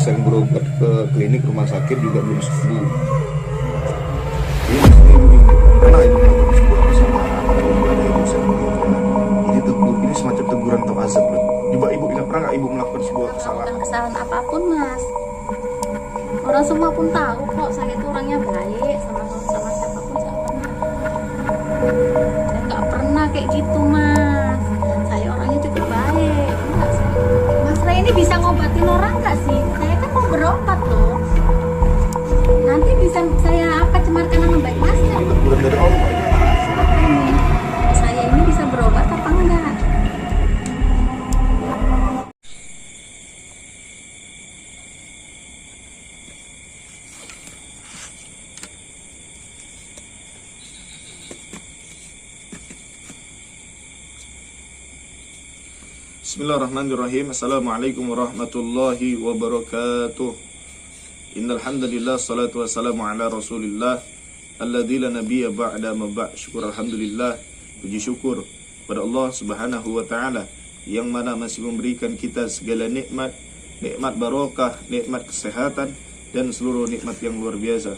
sering berobat ke klinik rumah sakit juga belum sembuh. Ini pernah ibu melakukan sebuah kesalahan atau ada ibu sering begitu. Ini semacam teguran atau azab loh. Coba ibu ingat, pernah nggak ibu melakukan sebuah kesalahan? Kesalahan apapun mas, orang semua pun tahu kok saya itu orangnya baik sama siapapun saya pernah. Saya nggak pernah kayak gitu mas. Saya orangnya cukup baik. Mas Ray ini bisa ngobatin orang nggak sih? Saya kan mau berobat loh. Nanti bisa saya apa cemarkan nama baik masnya? Teguran dari Allah. Ini saya ini bisa berobat apa enggak? Bismillahirrahmanirrahim. Assalamualaikum warahmatullahi wabarakatuh. Innal hamdalillah salatu wassalamu ala Rasulillah alladzi la nabiyya ba'da ma ba'. Syukur alhamdulillah, puji syukur pada Allah Subhanahu wa taala yang mana masih memberikan kita segala nikmat, nikmat barokah, nikmat kesehatan dan seluruh nikmat yang luar biasa.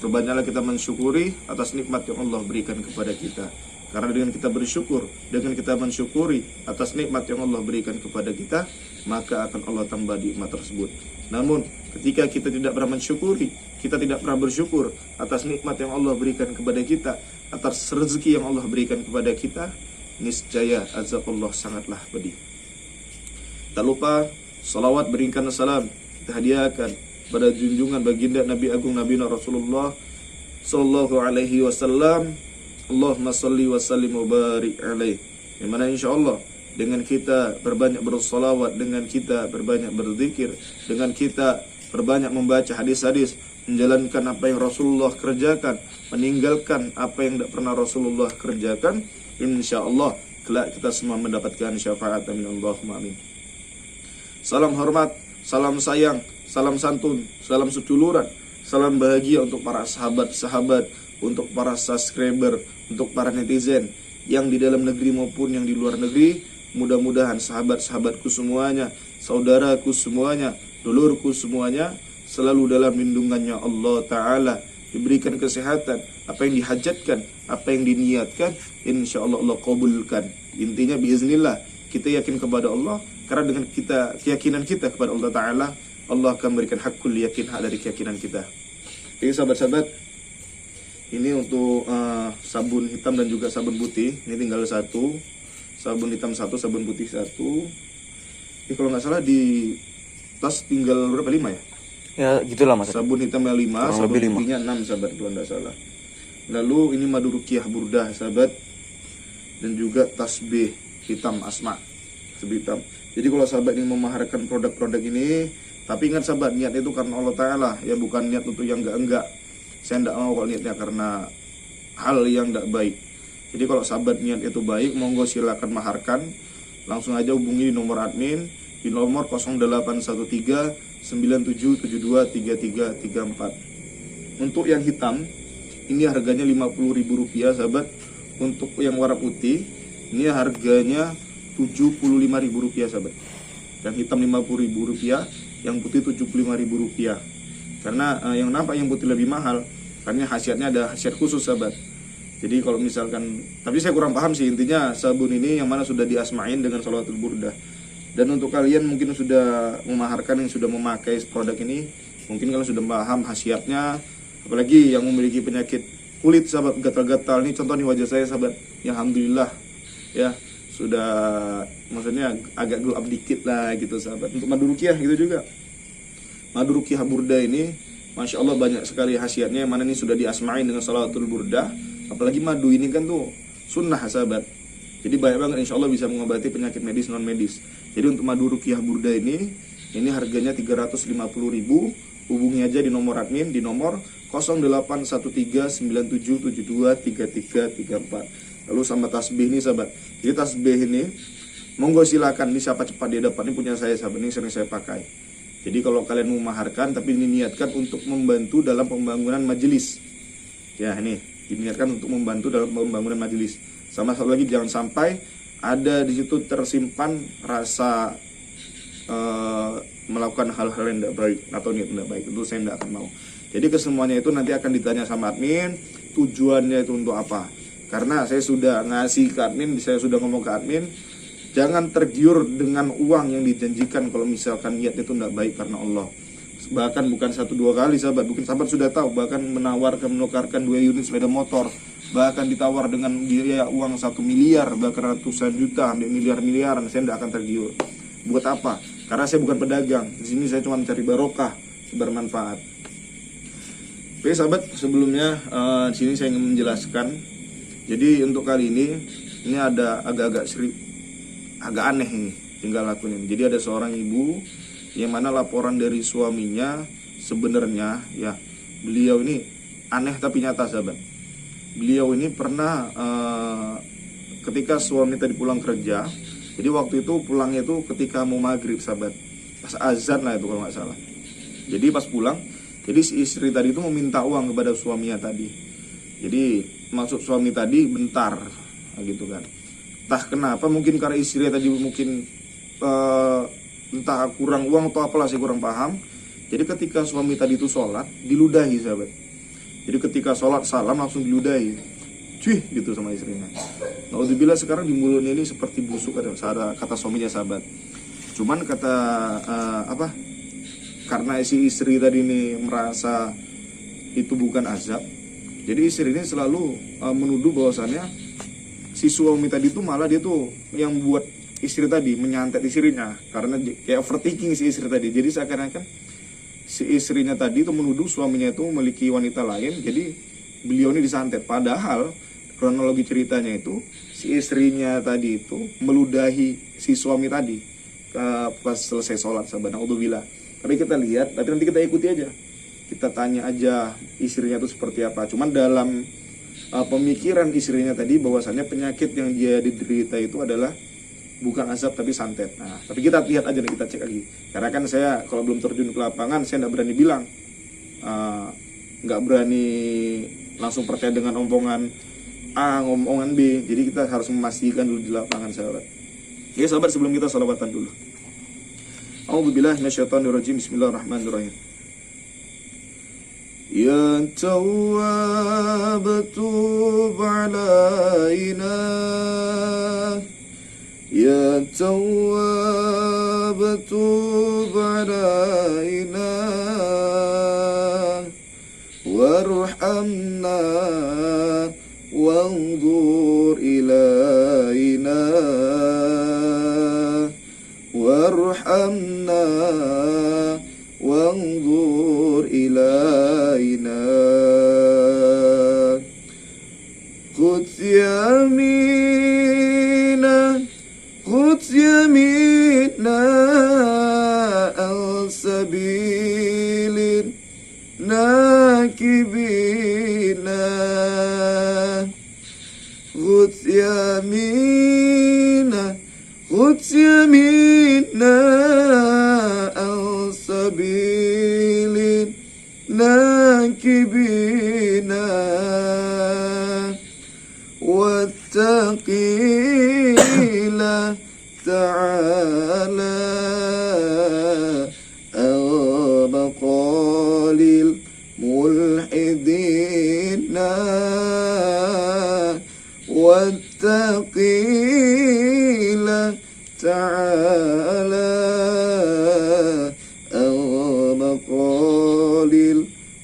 Perbanyaklah kita mensyukuri atas nikmat yang Allah berikan kepada kita. Karena dengan kita bersyukur, dengan kita mensyukuri atas nikmat yang Allah berikan kepada kita, maka akan Allah tambah nikmat tersebut. Namun, ketika kita tidak pernah mensyukuri, kita tidak pernah bersyukur atas nikmat yang Allah berikan kepada kita, atas rezeki yang Allah berikan kepada kita, niscaya azab Allah sangatlah pedih. Tak lupa, salawat beringkan salam kita hadiahkan pada junjungan baginda Nabi Agung Nabi Rasulullah Sallallahu Alaihi Wasallam. Allahumma salli wa sallim wa barik alaih. Yang mana insyaAllah dengan kita berbanyak bersalawat, dengan kita berbanyak berzikir, dengan kita berbanyak membaca hadis-hadis, menjalankan apa yang Rasulullah kerjakan, meninggalkan apa yang tidak pernah Rasulullah kerjakan, insyaAllah kelak kita semua mendapatkan syafaat. Amin Allahumma amin. Salam hormat, salam sayang, salam santun, salam seduluran, salam bahagia untuk para sahabat-sahabat, untuk para subscriber, untuk para netizen yang di dalam negeri maupun yang di luar negeri. Mudah-mudahan sahabat-sahabatku semuanya, saudaraku semuanya, dulurku semuanya selalu dalam lindungannya Allah Ta'ala, diberikan kesehatan, apa yang dihajatkan, apa yang diniatkan, insya Allah Allah kabulkan. Intinya biiznillah kita yakin kepada Allah, karena dengan keyakinan kita kepada Allah Ta'ala, Allah akan memberikan hakul yakin, hak dari keyakinan kita. Jadi sahabat-sahabat, ini untuk sabun hitam dan juga sabun putih. Ini tinggal satu, sabun hitam satu, sabun putih satu. Ini kalau nggak salah di tas tinggal berapa, 5 ya? Ya gitulah mas. Sabun hitamnya 5, sabun lebih 5. putihnya 6 sahabat kalau nggak salah. Lalu ini madu ruqyah burdah sahabat, dan juga tasbih hitam asma, tasbih hitam. Jadi kalau sahabat ingin memaharkan produk-produk ini, tapi ingat sahabat, niat itu karena Allah Ta'ala, ya bukan niat untuk yang enggak. Saya tidak mau kalau niatnya karena hal yang tidak baik. Jadi kalau sahabat niat itu baik, monggo silakan maharkan. Langsung aja hubungi di nomor admin di nomor 0813 9772 3334. Untuk yang hitam, ini harganya Rp50.000 sahabat. Untuk yang warna putih, ini harganya Rp75.000 sahabat. Yang hitam Rp50.000, yang putih Rp75.000. Karena yang nampak yang putih lebih mahal, karena khasiatnya ada khasiat khusus sahabat. Jadi kalau misalkan, tapi saya kurang paham sih, intinya sabun ini yang mana sudah diasmain dengan shalawatul burdah. Dan untuk kalian mungkin sudah memaharkan, yang sudah memakai produk ini, mungkin kalian sudah paham khasiatnya. Apalagi yang memiliki penyakit kulit sahabat, gatal-gatal, ini contoh nih wajah saya sahabat, ya alhamdulillah ya sudah, maksudnya agak glow up dikit lah gitu sahabat. Untuk madu ruqyah gitu juga, madu ruqyah burdah ini Masya Allah banyak sekali khasiatnya, yang mana ini sudah diasmain dengan shalawatul burdah. Apalagi madu ini kan tuh sunnah sahabat, jadi banyak banget insya Allah bisa mengobati penyakit medis non medis. Jadi untuk madu ruqyah burdah ini harganya Rp350.000. Hubungi aja di nomor admin di nomor 081397723334. Lalu sama tasbih ini sahabat, jadi tasbih ini monggo silakan, ini siapa cepat dia dapat. Ini punya saya sahabat, ini sering saya pakai. Jadi kalau kalian mau memaharkan, tapi ini niatkan untuk membantu dalam pembangunan majelis. Ya ini, diniatkan untuk membantu dalam pembangunan majelis. Sama satu lagi, jangan sampai ada di situ tersimpan rasa melakukan hal-hal yang tidak baik atau niat tidak baik, itu saya tidak akan mau. Jadi kesemuanya itu nanti akan ditanya sama admin, tujuannya itu untuk apa. Karena saya sudah ngasih ke admin, saya sudah ngomong ke admin, jangan tergiur dengan uang yang dijanjikan kalau misalkan niatnya itu tidak baik karena Allah. Bahkan bukan 1-2 kali sahabat, mungkin sahabat sudah tahu, bahkan menukarkan 2 unit sepeda motor, bahkan ditawar dengan biaya uang 1 miliar, bahkan ratusan juta, miliar-miliaran, saya tidak akan tergiur. Buat apa? Karena saya bukan pedagang. Di sini saya cuma mencari barokah, bermanfaat. Oke sahabat, sebelumnya di sini saya ingin menjelaskan. Jadi untuk kali ini ada agak aneh ini tinggal lakunya. Jadi ada seorang ibu yang mana laporan dari suaminya sebenarnya ya, beliau ini aneh tapi nyata sahabat. Beliau ini pernah ketika suami tadi pulang kerja, jadi waktu itu pulangnya itu ketika mau maghrib sahabat, pas azan lah itu kalau nggak salah. Jadi pas pulang, jadi si istri tadi itu meminta uang kepada suaminya tadi. Jadi maksud suami tadi bentar gitu kan. Entah kenapa, mungkin karena istri tadi mungkin entah kurang uang atau apalah, saya kurang paham. Jadi ketika suami tadi itu sholat, diludahi sahabat. Jadi ketika sholat salam langsung diludahi, cuy gitu sama istrinya. Naudzubillah, sekarang di mulutnya ini seperti busuk, ada kata suaminya sahabat. Cuman kata karena si istri tadi ini merasa itu bukan azab, jadi istri ini selalu menuduh bahwasannya si suami tadi itu malah dia tuh yang buat istri tadi menyantet istrinya, karena kayak overthinking si istri tadi. Jadi seakan-akan si istrinya tadi itu menuduh suaminya itu memiliki wanita lain, jadi beliau ini disantet. Padahal kronologi ceritanya itu si istrinya tadi itu meludahi si suami tadi pas selesai sholat sahabat. Naudzubillah. Tapi kita lihat, tapi nanti kita ikuti aja, kita tanya aja istrinya itu seperti apa. Cuman dalam pemikiran istrinya tadi bahwasannya penyakit yang dia diderita itu adalah bukan azab tapi santet. Nah, tapi kita lihat aja nih, kita cek lagi. Karena kan saya kalau belum terjun ke lapangan, saya nggak berani bilang, nggak berani langsung percaya dengan omongan A, omongan B. Jadi kita harus memastikan dulu di lapangan sahabat. Ya sahabat, sebelum kita salawatan dulu. A'udzubillahi minasyaitonirrajim. Bismillahirrahmanirrahim. Ya Tawwab tub alaina, Ya Tawwab tub alaina, warhamna wanzur ilaina, warhamna wanzur ilaina. Khudh yamina, khudh yamina al-sabilin nakibina, khudh yamina, khudh yamina al-sabilin nakibina, wattaqila ta'ala al-maqalil mulhidina, wattaqila ta'ala al-maqalil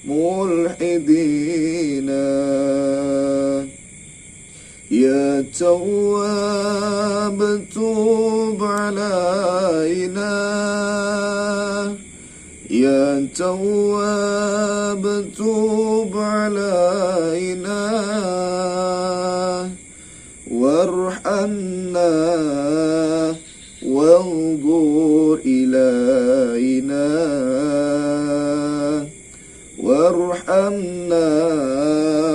mulhidina. Ya Tawwab tub alaina, Ya Tawwab tub alaina, warhamna wanzur ilaina, warhamna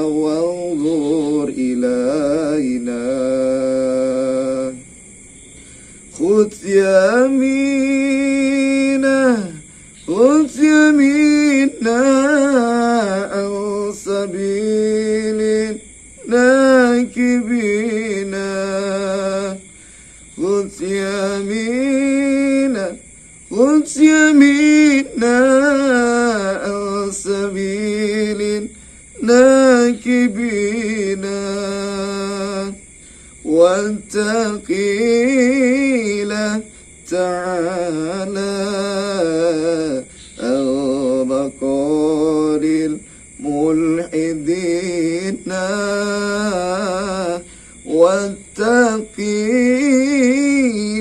wanzur ilaina. Khudh yamina, khudh yamina al-sabilin nakibina, khudh yamina, خذ يمينا عن سبيل ناكبين واتقي له تعالى البقار الملحدين واتقي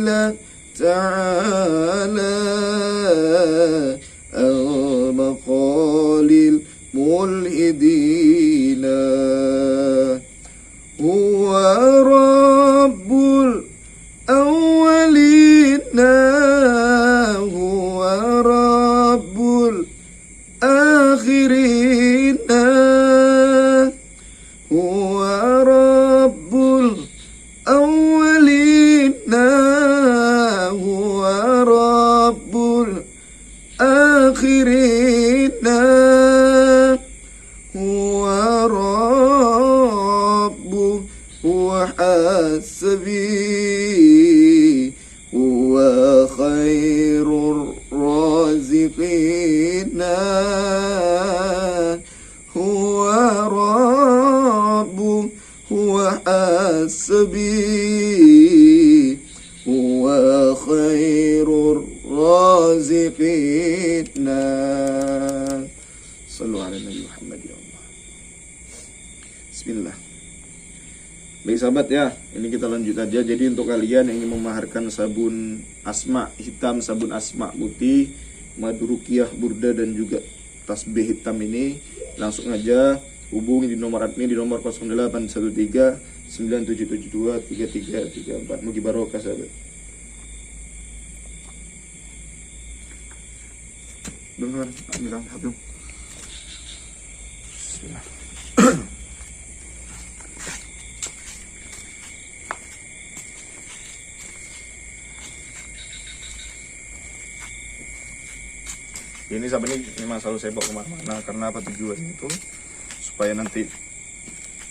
له تعالى البقار الملحدين هو رب الأولين هو رب الآخرين هو رب الأولين هو رب الآخرين هو رب هو حسبي هو خير الرازقين هو رب هو حسبي هو خير الرازقين صلوا على النبي محمد ya Allah. Bismillah. Baik sahabat ya, ini kita lanjut aja. Jadi untuk kalian yang ingin memaharkan sabun asma hitam, sabun asma putih, madu ruqyah, burda dan juga tasbih hitam ini, langsung aja hubungi di nomor admin di nomor 0813 9772 3334. Mugi barokah sahabat. Dengar, ambil habis. Bismillah. Ini sahabat, ini memang selalu saya bawa kemana-mana. Karena apa tujuannya itu? Supaya nanti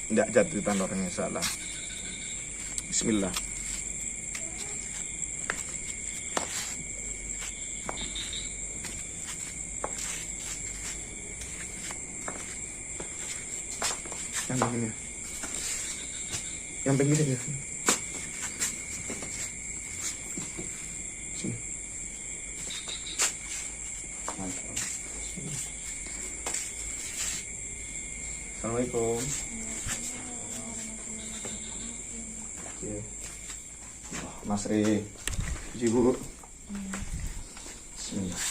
tidak jatuh di tangan orang yang salah. Bismillah. Yang begini. Yang begini ya. Sini. Assalamualaikum. Oke. Mas Re, Ibu. Bismillah.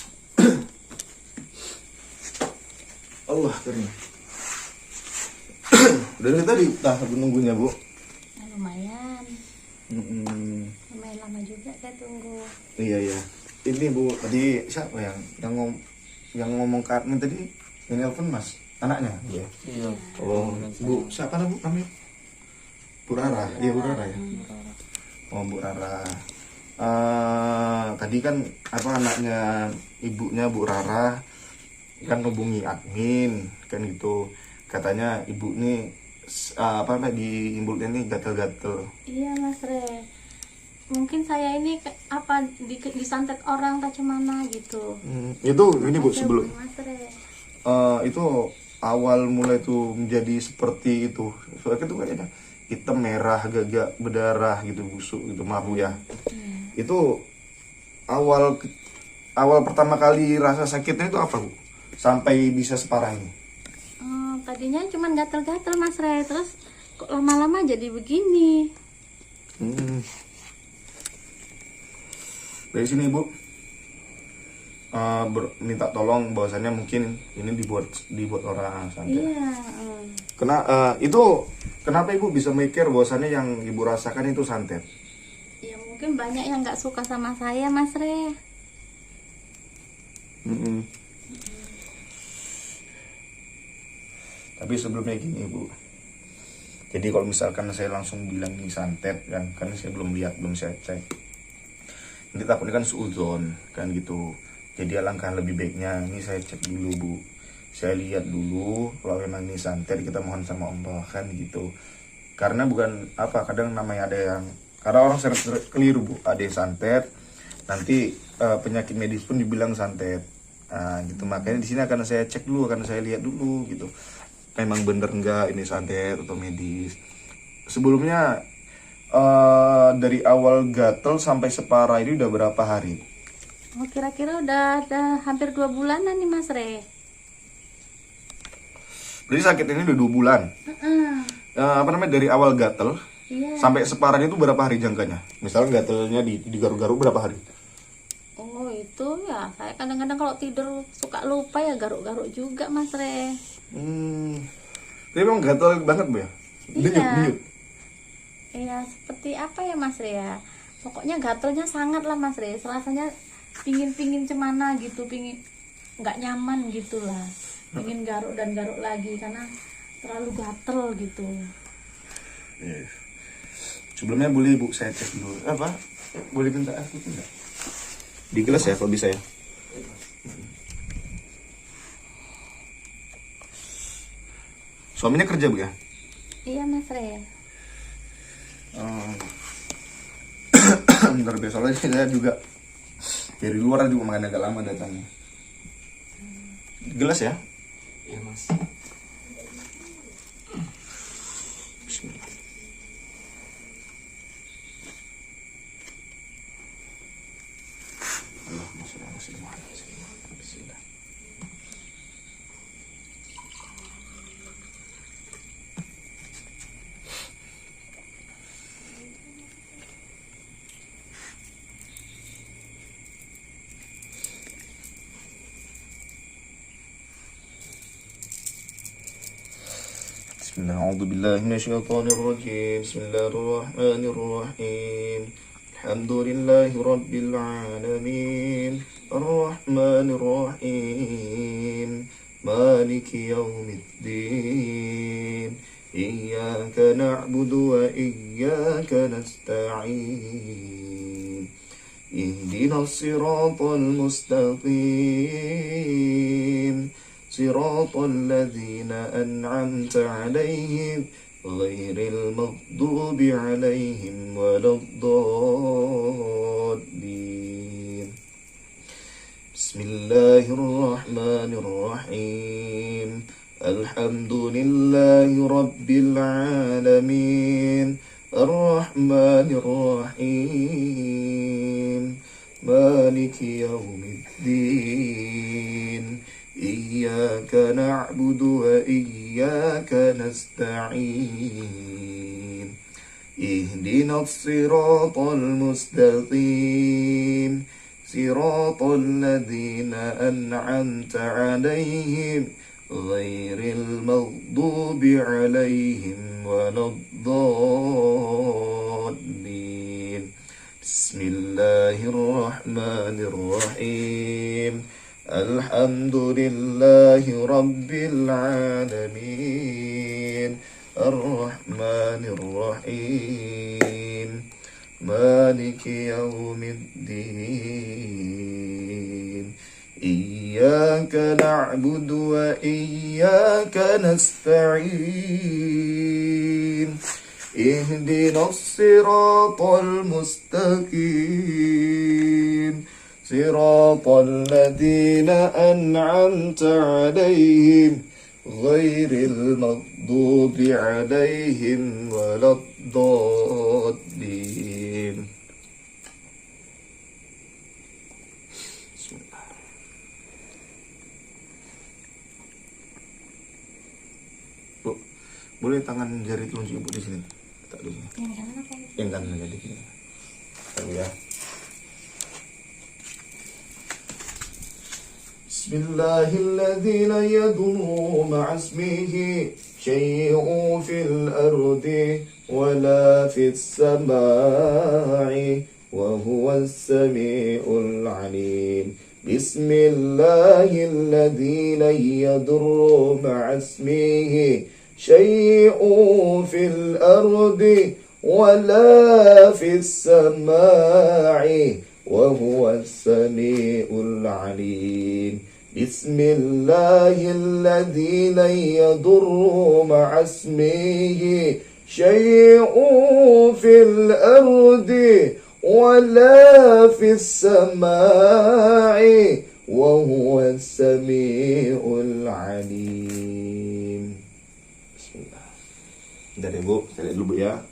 Allah kering. Udah dari tadi nunggunya, Bu? Lumayan. Lumayan lama juga saya tunggu. Iya. Ini Bu, tadi siapa yang ngomong ke admin tadi? Yang nelfon Mas, anaknya? Iya. Oh, Bu, siapa namanya? Bu Rara. Iya, Bu Rara ya. Oh, Bu Rara. Tadi kan anaknya ibunya Bu Rara kan hubungi admin kan gitu. Katanya ibu nih di imbulnya nih gatel-gatel. Iya Mas Re, mungkin saya ini disantet orang atau cemana gitu. Itu ini Bu sebelum Mas Re. Itu awal mulai tuh menjadi seperti itu. Soalnya itu kayaknya hitam merah agak berdarah gitu, busuk gitu, maaf Bu ya. Itu awal pertama kali rasa sakitnya itu apa Bu? Sampai bisa separah ini? Tadinya cuma gatel-gatel Mas Re, terus kok lama-lama jadi begini. Dari sini Ibu minta tolong bahwasannya mungkin ini dibuat orang santet. Iya. Kenapa Ibu bisa mikir bahwasannya yang Ibu rasakan itu santet? Ya mungkin banyak yang nggak suka sama saya Mas Re. Tapi sebelumnya gini Bu, jadi kalau misalkan saya langsung bilang ini santet kan, karena saya belum lihat, belum saya cek, nanti takutnya kan suudzon kan gitu. Jadi alangkah lebih baiknya ini saya cek dulu Bu, saya lihat dulu kalau memang ini santet, kita mohon sama Allah kan gitu. Karena kadang namanya ada yang, karena orang sering keliru Bu, ada yang santet nanti penyakit medis pun dibilang santet. Nah, gitu. Makanya di sini akan saya cek dulu, akan saya lihat dulu gitu. Memang bener enggak ini santet atau medis. Sebelumnya dari awal gatel sampai separah ini udah berapa hari? Oh, kira-kira udah ada hampir 2 bulanan nih Mas Re. Berarti sakit ini udah 2 bulan. Apa namanya, dari awal gatel Iya. sampai separahnya itu berapa hari jangkanya? Misalnya gatelnya di garuk-garuk berapa hari? Oh itu ya, saya kadang-kadang kalau tidur suka lupa ya garuk-garuk juga Mas Re. Tapi memang gatel banget Bu ya? Denyut. Iya, seperti apa ya Mas Re ya. Pokoknya gatelnya sangat lah Mas Re. Rasanya pingin cemana gitu, pingin nggak nyaman gitulah. Pingin garuk dan garuk lagi karena terlalu gatel gitu. Yes. Sebelumnya boleh Bu saya cek dulu. Apa? Boleh minta air putih enggak? Di gelas ya kalau bisa ya. Suaminya kerja Bu ya? Iya Mas Re. Bentar soalnya saya juga dari luar juga makan agak lama datangnya. Di gelas ya? Iya Mas. Bismillah. Allahumma shalli ala sayyidina Muhammad. Bismillah. بسم الله أعوذ بالله من الشيطان الرجيم بسم الله الرحمن الرحيم الحمد لله رب العالمين الرحمن الرحيم مالك يوم الدين إياك نعبد وإياك نستعين اهدنا الصراط المستقيم صراط الذين أنعمت عليهم غير المغضوب عليهم ولا الضالين بسم الله الرحمن الرحيم الحمد لله رب العالمين الرحمن الرحيم مالك يوم الدين إياك نعبد وإياك نستعين اهدنا الصراط المستقيم صراط الذين أنعمت عليهم غير المغضوب عليهم ولا الضالين بسم الله الرحمن الرحيم الحمد لله رب العالمين الرحمن الرحيم مالك يوم الدين إياك نعبد وإياك نستعين اهدنا الصراط المستقيم صراط الذين أنعمت عليهم غير المغضوب عليهم ولا الضالين بسم الله. Bu, boleh tangan jari telunjuk Ibu di sini? Tak dulu. Yang kanan apa? Yang kanan aja di sini. Tahu ya. بسم الله الذي لا يضر مع اسمه شيء في الأرض ولا في السماء وهو السميع العليم بسم الله الذي لا يضر مع اسمه شيء في الأرض ولا في السماء وهو السميع العليم بسم الله الذي لا يضر مع اسمه شيء في الأرض ولا في السماء وهو السميع العليم. Bismillah. Dari Bu, saya lihat dulu Bu ya.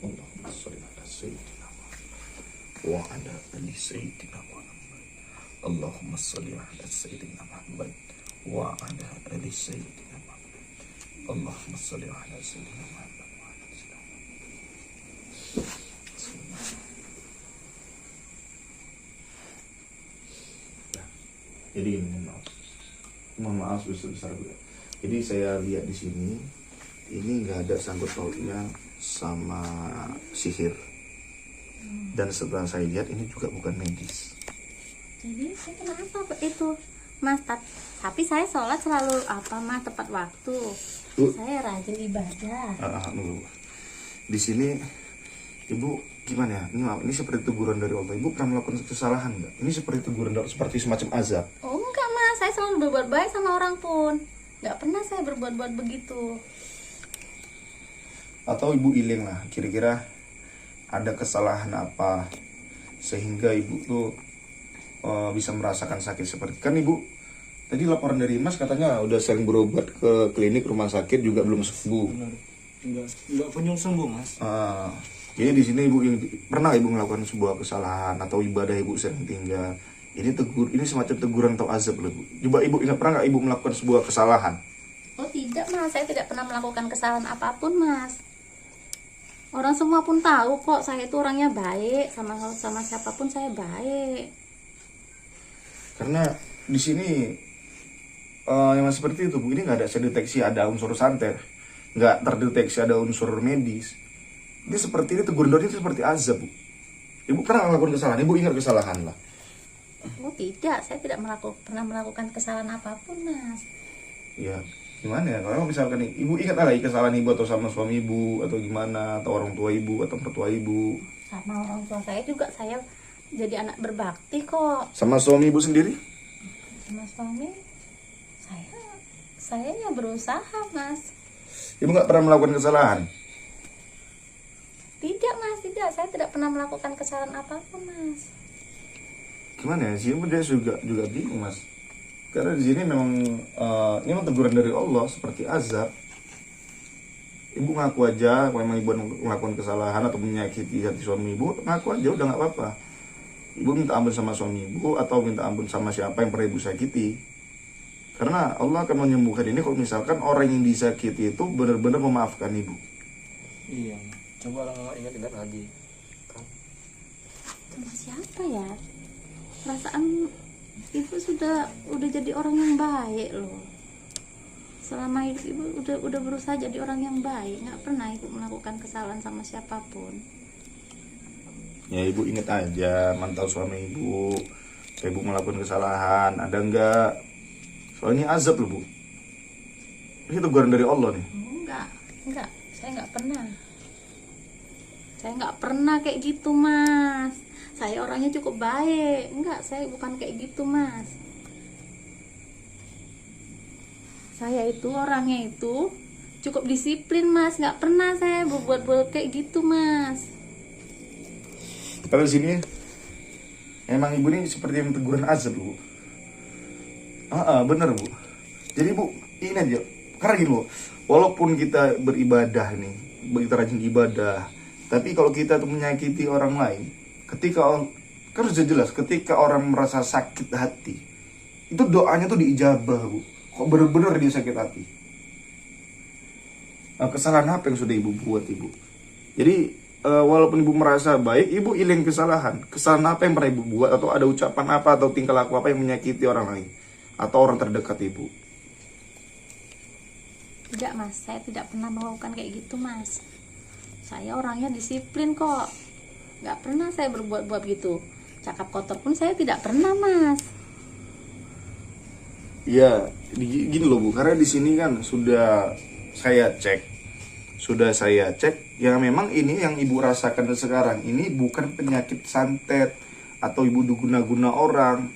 Allahumma sholli ala sayyidina Muhammad wa ala ali sayyidina Muhammad. Allahumma sholli ala sayyidina Muhammad wa ala ali sayyidina Muhammad. Allahumma sholli ala sayyidina Muhammad. Jadi mohon maaf besar-besar Bu. Jadi saya lihat di sini ini nggak ada sangkut pautnya sama sihir. Dan setelah saya lihat ini juga bukan medis. Jadi saya kenapa itu Mas? Tapi saya sholat selalu Mas tepat waktu. Saya rajin ibadah. Di sini Ibu gimana ya? Ini seperti teguran dari Allah. Ibu pernah melakukan kesalahan nggak? Ini seperti teguran seperti semacam azab. Oh enggak Mas, saya selalu berbuat baik sama orang pun. Nggak pernah saya berbuat begitu. Atau Ibu iling lah, kira-kira ada kesalahan apa sehingga Ibu tuh bisa merasakan sakit seperti kan Ibu tadi laporan dari Mas katanya udah sering berobat ke klinik rumah sakit juga belum sembuh. Enggak kunjung sembuh Mas. Jadi di sini Ibu pernah Ibu melakukan sebuah kesalahan atau ibadah Ibu sering tinggal. Ini semacam teguran atau azab loh Bu. Coba Ibu ingat pernah nggak Ibu melakukan sebuah kesalahan? Oh tidak Mas, saya tidak pernah melakukan kesalahan apapun Mas. Orang semua pun tahu kok saya itu orangnya baik, sama siapapun saya baik. Karena di sini yang seperti itu Bu, ini nggak ada deteksi ada unsur santet, nggak terdeteksi ada unsur medis. Ini seperti ini teguran itu seperti azab Bu. Ibu pernah melakukan kesalahan? Ibu ingat kesalahan lah. Oh tidak, saya tidak pernah melakukan kesalahan apapun Mas. Ya gimana ya, kalau misalkan Ibu ingat lagi kesalahan Ibu atau sama suami Ibu atau gimana, atau orang tua Ibu atau mertua Ibu. Sama orang tua saya juga saya jadi anak berbakti kok. Sama suami Ibu sendiri? Sama suami saya ya berusaha Mas. Ibu nggak pernah melakukan kesalahan? Tidak Mas, tidak, saya tidak pernah melakukan kesalahan apapun Mas. Gimana ya, sih dia juga bingung Mas. Karena di sini memang ini memang teguran dari Allah seperti azab. Ibu ngaku aja kalau memang Ibu melakukan kesalahan atau menyakiti hati suami Ibu, ngaku aja udah nggak apa-apa. Ibu minta ampun sama suami Ibu atau minta ampun sama siapa yang pernah Ibu sakiti. Karena Allah akan menyembuhkan ini kalau misalkan orang yang disakiti itu benar-benar memaafkan Ibu. Iya. Coba lah ingat-ingat lagi. Kan? Sama siapa ya? Perasaan Ibu udah jadi orang yang baik loh. Selama hidup Ibu udah berusaha jadi orang yang baik, nggak pernah Ibu melakukan kesalahan sama siapapun. Ya Ibu ingat aja mantan suami Ibu, Ibu melakukan kesalahan, ada enggak? Soalnya azab loh Bu. Ini teguran dari Allah nih. Enggak, saya nggak pernah. Saya nggak pernah kayak gitu Mas. Saya orangnya cukup baik. Enggak, saya bukan kayak gitu Mas. Saya itu orangnya itu cukup disiplin Mas. Nggak pernah saya berbuat kayak gitu Mas. Kalau di sini emang Ibu ini seperti yang teguran azab Bu. Bener Bu. Jadi Bu, ini aja. Karena gini Bu, walaupun kita beribadah nih, kita rajin ibadah, tapi kalau kita tuh menyakiti orang lain, kan sudah jelas ketika orang merasa sakit hati, itu doanya tuh diijabah Bu. Kok bener-bener dia sakit hati. Kesalahan apa yang sudah Ibu buat Ibu? Jadi walaupun Ibu merasa baik, Ibu iling kesalahan apa yang pernah Ibu buat, atau ada ucapan apa atau tingkah laku apa yang menyakiti orang lain atau orang terdekat Ibu? Tidak Mas, saya tidak pernah melakukan kayak gitu Mas. Saya orangnya disiplin kok. Nggak pernah saya berbuat gitu. Cakap kotor pun saya tidak pernah Mas. Ya, gini loh Bu, karena di sini kan sudah saya cek yang memang ini yang Ibu rasakan sekarang ini bukan penyakit santet atau Ibu guna-guna orang,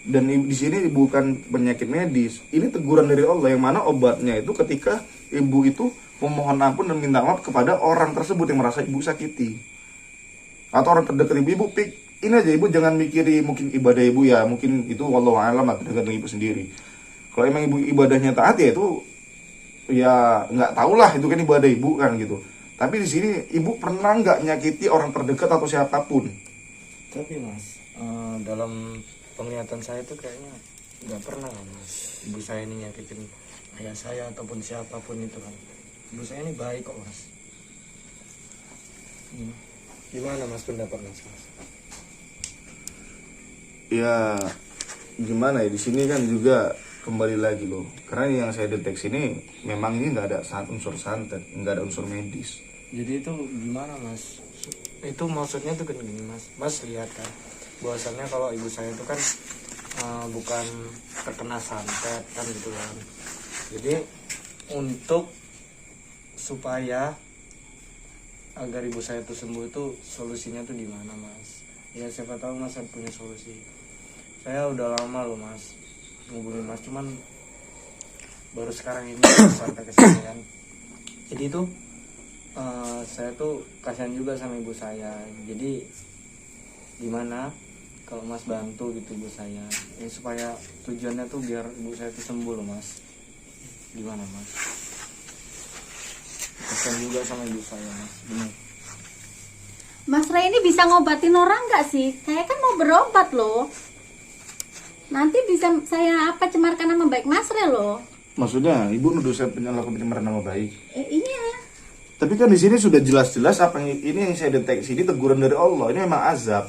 dan di sini bukan penyakit medis. Ini teguran dari Allah yang mana obatnya itu ketika Ibu itu memohon ampun dan minta maaf kepada orang tersebut yang merasa Ibu sakiti. atau orang terdekat ibu, ini aja ibu jangan mikiri mungkin ibadah ibu ya, mungkin itu wallahu a'lam tergantung ibu sendiri. Kalau emang ibu ibadahnya taat ya itu ya nggak tahulah itu kan ibadah ibu kan gitu. Tapi di sini ibu pernah nggak nyakiti orang terdekat atau siapapun? Tapi mas, dalam penglihatan saya tuh kayaknya nggak pernah kan mas. Ibu saya ini nyakitin ayah saya ataupun siapapun itu kan. Ibu saya ini baik kok mas. Gimana mas pendapat mas? Ya gimana ya, di sini kan juga kembali lagi loh, karena yang saya deteksi ini memang ini nggak ada unsur santet, nggak ada unsur medis. Jadi itu gimana mas? Itu maksudnya tuh kan gini mas. Mas lihat kan, bahwasannya kalau ibu saya itu kan bukan terkena santet kan gitu kan. Jadi untuk supaya agar ibu saya itu sembuh itu solusinya tuh di mana mas? Ya siapa tahu mas punya solusi. Saya udah lama loh mas ngubungin mas, cuman baru sekarang ini sampai ke sini kan. Jadi itu saya tuh kasihan juga sama ibu saya. Jadi gimana kalau mas bantu gitu ibu saya ini supaya tujuannya tuh biar ibu saya tuh sembuh loh mas. Gimana mas? Kasihan juga sama ibu saya mas. Bener. Mas Ray ini bisa ngobatin orang nggak sih? Saya kan mau berobat loh. Nanti bisa saya cemarkan nama baik Mas Ray loh. Maksudnya ibu nuduh saya melakukan pencemaran nama baik? Iya. Tapi kan di sini sudah jelas-jelas apa ini yang saya deteksi ini teguran dari Allah. Ini memang azab.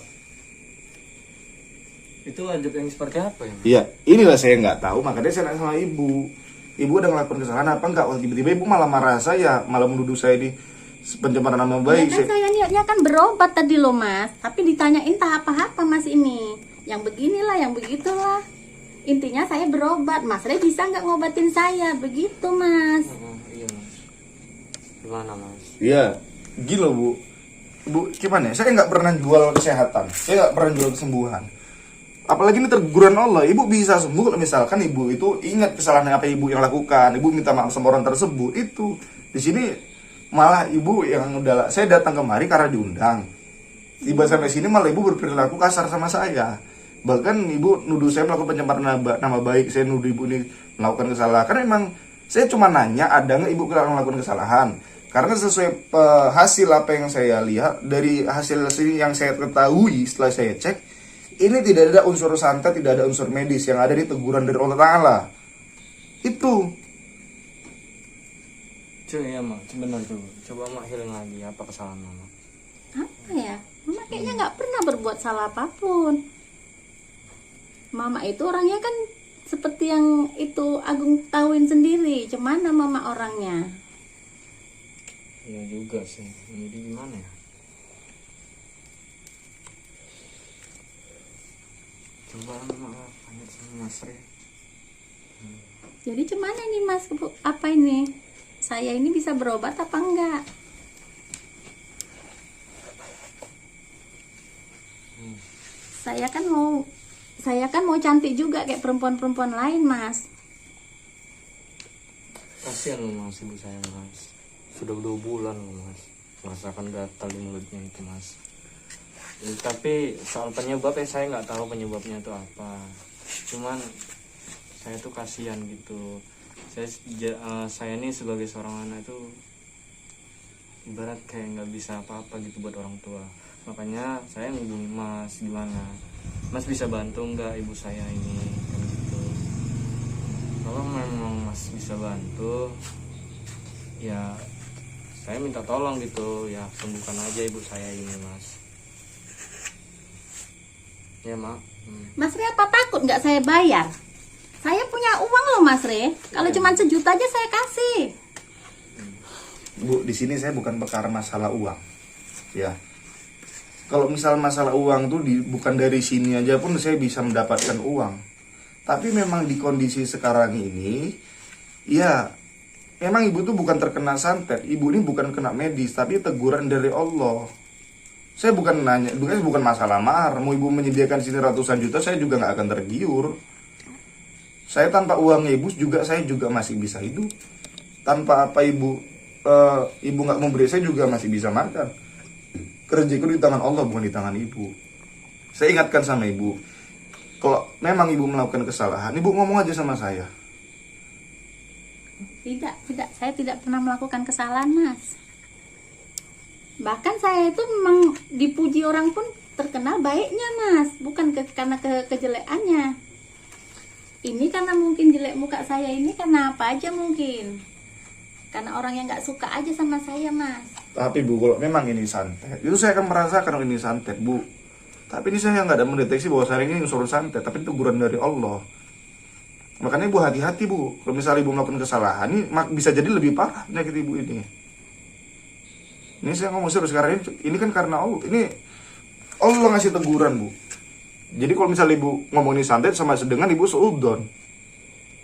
Itu azab yang seperti apa ya? Iya, inilah saya nggak tahu, makanya saya nanya sama ibu. Ibu udah ngelakuin kesalahan apa enggak? Waktu tiba-tiba ibu malah marah saya, malah menuduh saya di pencemaran nama baik. Ya kan saya niatnya kan berobat tadi loh mas, tapi ditanyain tahap apa mas ini? Yang beginilah, yang begitulah. Intinya saya berobat, Mas Ray bisa nggak ngobatin saya? Begitu mas. Iya mas. Gimana mas? Iya, gila bu. Bu, gimana ya? Saya nggak pernah jual kesehatan, saya nggak pernah jual kesembuhan. Apalagi ini teguran Allah, ibu bisa sembuh kalau misalkan ibu itu ingat kesalahan apa ibu yang lakukan, ibu minta maaf sama orang tersebut. Itu di sini malah ibu yang udah, saya datang kemari karena diundang. Tiba sampai sini malah ibu berperilaku kasar sama saya. Bahkan ibu nuduh saya melakukan pencemaran nama baik, saya nuduh ibu ini melakukan kesalahan. Karena memang saya cuma nanya ada nggak ibu melakukan kesalahan. Karena sesuai hasil apa yang saya lihat dari hasil yang saya ketahui setelah saya cek, ini tidak ada unsur santet, tidak ada unsur medis, yang ada di teguran dari Allah Ta'ala. Itu. Cuy ya mak, sebentar tuh. Coba mak healing lagi apa kesalahan mama? Apa ya? Mama kayaknya nggak pernah berbuat salah apapun. Mama itu orangnya kan seperti yang itu Agung tahuin sendiri. Cemana mama orangnya? Iya juga sih. Jadi gimana ya? Coba mak tanya sama Mas Ray. Jadi cemana nih mas? Apa ini? Saya ini bisa berobat apa enggak? Saya kan mau cantik juga kayak perempuan-perempuan lain mas. Kasihan loh mas ibu saya mas. Sudah 2 bulan loh mas merasakan gatal di mulutnya itu mas. Ya, tapi soal penyebabnya saya nggak tahu penyebabnya itu apa. Cuman saya tuh kasihan gitu. Saya ini sebagai seorang anak itu ibarat kayak nggak bisa apa-apa gitu buat orang tua. Makanya saya ngubungi mas, gimana mas bisa bantu nggak ibu saya ini kan gitu. Kalau memang mas bisa bantu ya saya minta tolong gitu ya, sembuhkan aja ibu saya ini mas. Ya mak. Mas Re apa takut nggak saya bayar? Saya punya uang loh Mas Re. Kalau cuma 1 juta aja saya kasih. Bu, di sini saya bukan perkara masalah uang. Ya. Kalau misal masalah uang tuh bukan dari sini aja pun saya bisa mendapatkan uang. Tapi memang di kondisi sekarang ini, ya memang ibu tuh bukan terkena santet. Ibu ini bukan kena medis, tapi teguran dari Allah. Saya bukan nanya, bukan masalah mahar. Mau ibu menyediakan sini ratusan juta, saya juga nggak akan tergiur. Saya tanpa uang ibu juga, saya juga masih bisa hidup. Tanpa apa ibu nggak memberi, saya juga masih bisa makan. rezekiku di tangan Allah bukan di tangan ibu. Saya ingatkan sama ibu, kalau memang ibu melakukan kesalahan, ibu ngomong aja sama saya. Tidak, saya tidak pernah melakukan kesalahan, Mas. Bahkan saya itu memang dipuji orang pun terkenal baiknya, Mas, bukan karena kejelekannya. Ini karena mungkin jelek muka saya ini karena apa aja mungkin. Karena orang yang nggak suka aja sama saya, Mas. Tapi Bu, kalau memang ini santet, itu saya akan merasakan ini santet, Bu. Tapi ini saya nggak ada mendeteksi bahwa saya ini unsur santet, tapi teguran dari Allah. Makanya Ibu hati-hati, Bu. Kalau misalnya Ibu melakukan kesalahan, ini bisa jadi lebih parah penyakit Ibu ini. Ini saya ngomong serius sekarang ini kan karena Allah. Ini Allah ngasih teguran, Bu. Jadi kalau misalnya Ibu ngomong ini santet sama dengan Ibu seudon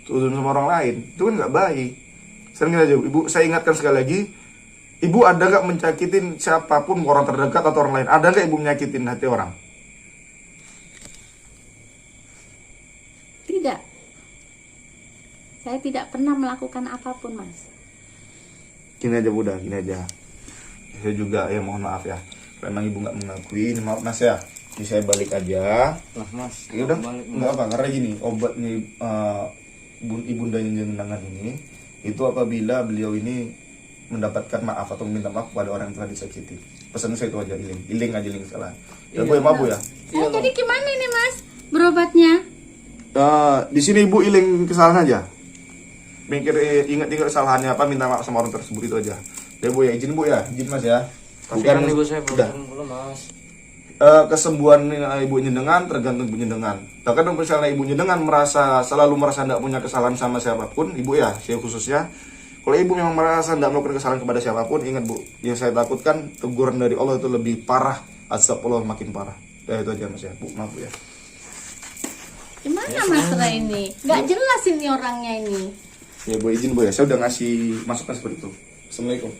sama orang lain, itu kan nggak baik. Sering aja, Ibu, saya ingatkan sekali lagi, Ibu ada nggak menyakitin siapapun, orang terdekat atau orang lain? Ada nggak Ibu menyakitin hati orang? Tidak. Saya tidak pernah melakukan apapun, Mas. Gini aja, Bu, udah, gini aja. Saya juga, ya mohon maaf ya. Kalau emang Ibu nggak mengakui, ini maaf Mas ya. Ini saya balik aja. Lah Mas, Ya udah, balik, nggak apa, karena gini, obatnya ibunda yang jenengan ini, itu apabila beliau ini mendapatkan maaf atau minta maaf kepada orang yang telah disakiti. Pesan saya itu aja, iling aja salah. Ya Bu, ya maaf Bu ya. Jadi gimana ini, Mas? Berobatnya? Di sini Ibu iling kesalahan aja. Ingat kesalahannya apa, minta maaf sama orang tersebut, itu aja. Ya Bu ya, izin Bu ya, izin Mas ya. tapi kan ibu saya udah. belum Mas. Kesembuhan ibu nyendengan tergantung ibu nyendengan. Bahkan misalnya ibu nyendengan selalu merasa tidak punya kesalahan sama siapapun, ibu ya, saya khususnya, kalau ibu memang merasa tidak melakukan kesalahan kepada siapapun, ingat Bu, yang saya takutkan teguran dari Allah itu lebih parah, azab Allah makin parah. Ya itu aja Mas ya, Bu, maaf Bu ya. Gimana masalah ini? Nggak jelas ini orangnya ini. Ya Bu, izin Bu ya, saya udah ngasih masukan seperti itu. Assalamualaikum.